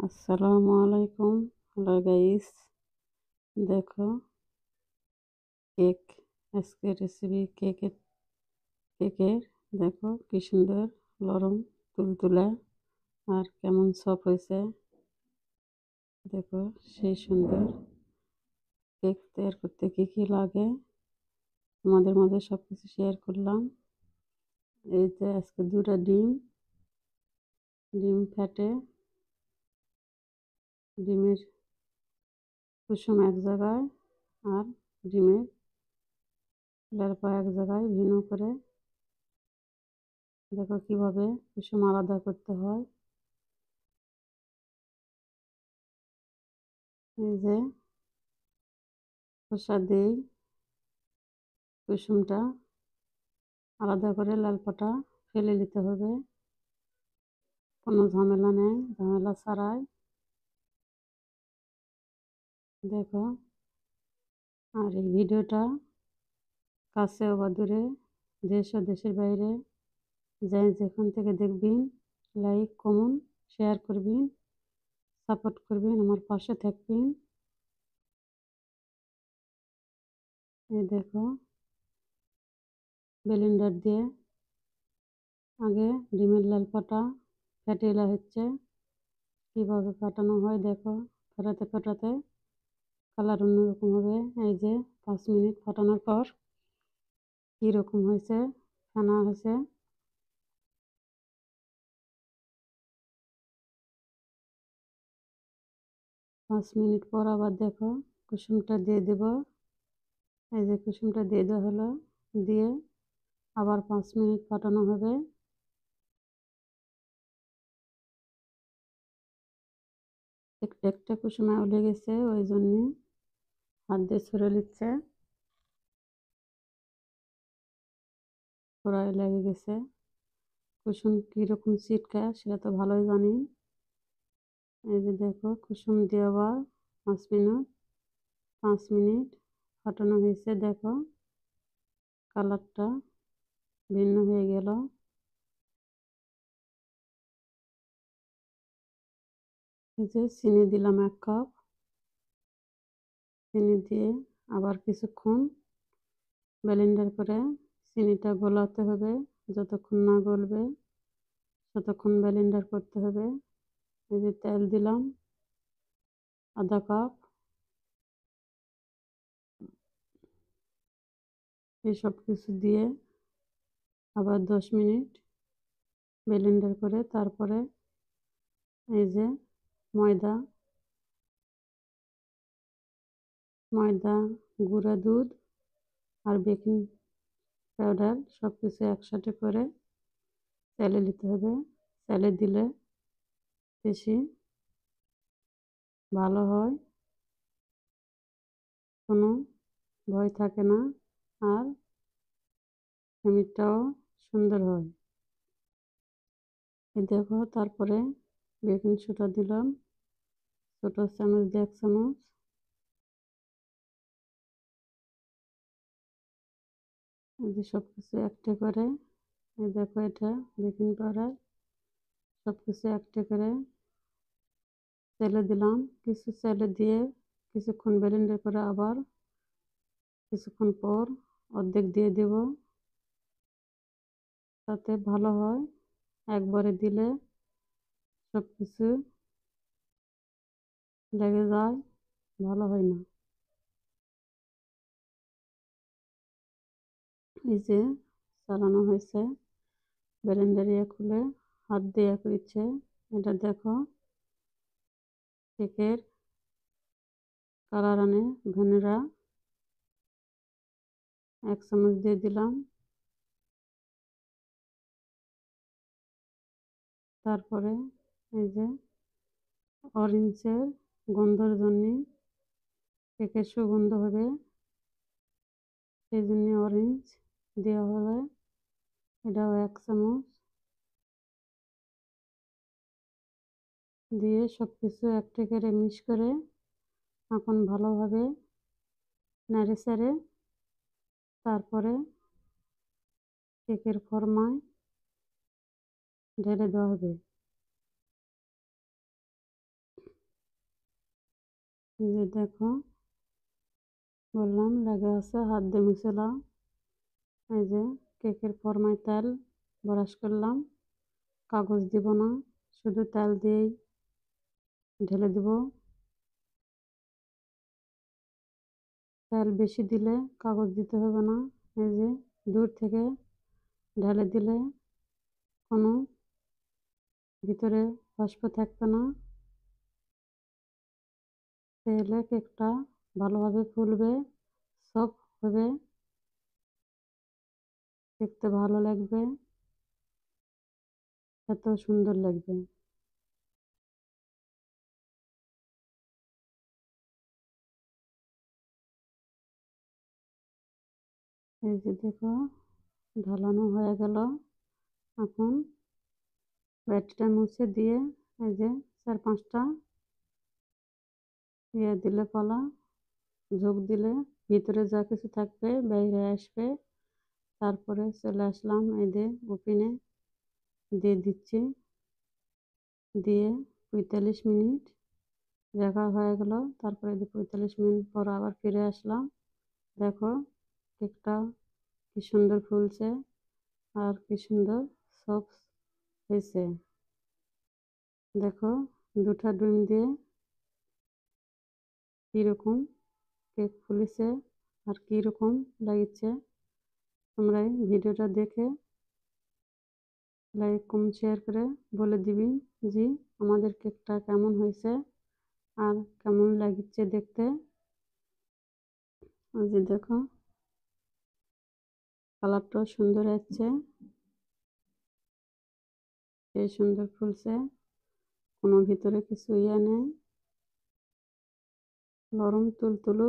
আসসালামু আলাইকুম। Hello guys, দেখো কেক। আজকে রেসিপি কেকের দেখো কি সুন্দর নরম তুলতুলা আর কেমন সফট হয়েছে। দেখো সেই সুন্দর কেক তৈরি করতে কি কি লাগে তোমাদের মধ্যে সব কিছু শেয়ার করলাম। এই যে আজকে দুটা ডিম ফেটে ডিমের কুসুম এক জায়গায় আর ডিমের লার্ভা এক জায়গায় ভিন্ন করে দেখো কিভাবে কুসুম আলাদা করতে হয়। এই যে খোসা দিই, কুসুমটা আলাদা করে লাল পাটা ফেলে নিতে হবে। কোনো ঝামেলা নেই, ঝামেলা ছাড়াই দেখো। আর এই ভিডিওটা কাছে বা দূরে, দেশ ও দেশের বাইরে যাই যেখান থেকে দেখবেন, লাইক কমেন্ট শেয়ার করবেন, সাপোর্ট করবেন, আমার পাশে থাকবেন। এই দেখো ব্লেন্ডার দিয়ে আগে ডিমের লাল পাটা ফেটে এলা হচ্ছে। কীভাবে ফাটানো হয় দেখো, ফেটাতে ফেটাতে কালার অন্যরকম হবে। এই যে 5 মিনিট ফাটানোর পর কীরকম হয়েছে, ফেনা হয়েছে। 5 মিনিট পর আবার দেখো কুসুমটা দিয়ে দেব। এই যে কুসুমটা দিয়ে দেওয়া হলো, দিয়ে আবার 5 মিনিট ফাটানো হবে। একটা কুসুমে উলে গেছে, ওই জন্যে হাত দিয়ে ছুঁড়ে নিচ্ছে, কড়াই লেগে গেছে। কুসুম কীরকম ছিটকায় সেটা তো ভালোই জানি। এই যে দেখো কুসুম দিয়ে আবার 5 মিনিট ফাটানো হয়েছে। দেখো কালারটা ভিন্ন হয়ে গেল। এই যে চিনি দিলাম 1 কাপ, চিনি দিয়ে আবার কিছুক্ষণ ব্লেন্ডার করে চিনিটা গলাতে হবে। যতক্ষণ না গলবে ততক্ষণ ব্লেন্ডার করতে হবে। এই যে তেল দিলাম আধা কাপ। এই সব কিছু দিয়ে আবার 10 মিনিট ব্লেন্ডার করে তারপরে এই যে ময়দা ময়দা গুঁড়া দুধ আর বেকিং পাউডার সব কিছু একসাথে করে তেলে নিতে হবে। তেলে দিলে বেশি ভালো হয়, কোনো ভয় থাকে না, আর মিষ্টিটাও সুন্দর হয়। এই দেখো তারপরে বেকিং সোডা দিলাম ছোট চামচ দিয়ে 1 চামচ। এই যে সব কিছু একটা করে, এই দেখো এটা বেকিং পাউডার, সব কিছু একটা করে তেলে দিলাম। কিছু তেলে দিয়ে কিছুক্ষণ ব্লেন্ডার করে আবার কিছুক্ষণ পর অর্ধেক দিয়ে দেব, তাতে ভালো হয়। একবারে দিলে সব কিছু লেগে যায়, ভালো হয় না। এই যে চালানো হয়েছে, ব্লেন্ডার খুলে হাত দিয়ে করছে। এটা দেখো কেকের কালার আনে ভ্যানিলা 1 চামচ দিয়ে দিলাম। তারপরে এই যে অরেঞ্জের গন্ধের জন্য, কেকের সুগন্ধ হবে সেই জন্য অরেঞ্জ দেওয়া হলে এটাও 1 চামচ দিয়ে সব কিছু একটা করে মিক্স করে এখন ভালোভাবে নেড়ে চেড়ে তারপরে কেকের ফরমায় ঢেলে দেওয়া হবে। এই যে দেখো, বললাম লেগে আছে, হাত দিয়ে মুছলাম। এই যে কেকের ফর্মায় তেল ব্রাশ করলাম, কাগজ দিব না, শুধু তেল দিয়েই ঢেলে দিব। তেল বেশি দিলে কাগজ দিতে হবে না। এই যে দূর থেকে ঢেলে দিলে কোনো ভিতরে বাষ্প থাকবে না, তাহলে কেকটা ভালোভাবে ফুলবে, সফট হবে, দেখতে ভালো লাগবে, এত সুন্দর লাগবে। এই যে দেখো, ঢালানো হয়ে গেল। এখন ব্যাটটা মুছে দিয়ে এই যে 4-5টা দিলে পালা, ঝোঁক দিলে ভিতরে যা কিছু থাকবে বাইরে আসবে। তারপরে চলে আসলাম, এই যে ওভেনে দিয়ে দিচ্ছি, দিয়ে 45 মিনিট রাখা হয়ে গেল। তারপরে 45 মিনিট পর আবার ফিরে আসলাম। দেখো কেকটা কি সুন্দর ফুলছে আর কি সুন্দর সফট হয়েছে। দেখো 2টা ডিম দিয়ে কীরকম কেক ফুলেছে আর কীরকম লাগছে। তোমরা এই ভিডিওটা দেখে লাইক কমেন্ট শেয়ার করে বলে দিবি যে আমাদের কেকটা কেমন হয়েছে আর কেমন লাগছে দেখতে। ওই যে দেখো কালারটাও সুন্দর আসছে, সেই সুন্দর ফুলছে, কোনো ভিতরে কিছু নেই, নরম তুলতুলু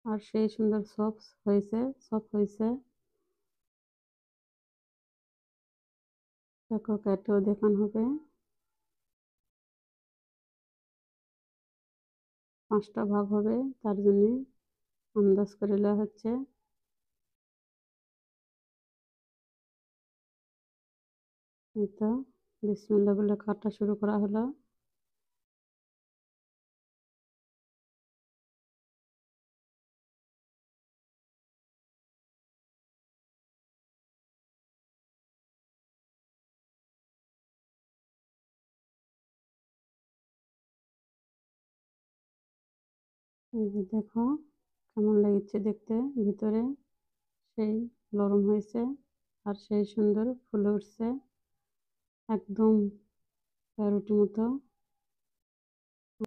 আর সেই সুন্দর সফট হয়েছে। দেখো কেটেও দেখানো হবে। 5টা ভাগ হবে, তার জন্য আন্দাজ করে নেওয়া হচ্ছে। এই তো বিসমিল্লাহ বলে কাটা শুরু করা হলো। এই যে দেখো কেমন লাগছে দেখতে, ভিতরে সেই নরম হয়েছে আর সেই সুন্দর ফুলে উঠছে, একদম রুটির মতো।